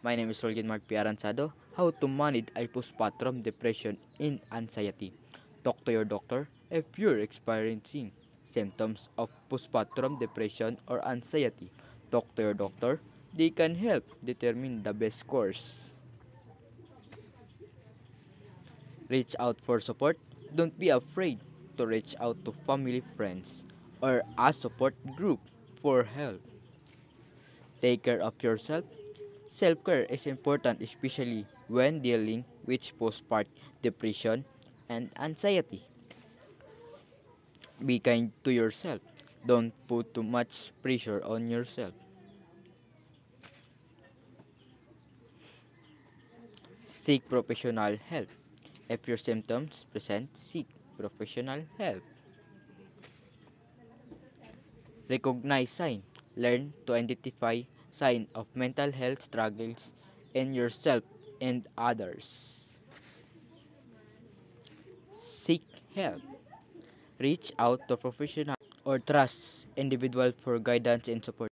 My name is Rolgan Mark P. Aranzado. How to manage a postpartum depression and anxiety. Talk to your doctor if you're experiencing symptoms of postpartum depression or anxiety. Talk to your doctor. They can help determine the best course. Reach out for support. Don't be afraid to reach out to family, friends, or a support group for help. Take care of yourself. Self-care is important especially when dealing with postpartum depression and anxiety. Be kind to yourself. Don't put too much pressure on yourself. Seek professional help. If your symptoms present, seek professional help. Recognize signs. Learn to identify signs of mental health struggles in yourself and others. Seek help. Reach out to professional or trust individual for guidance and support.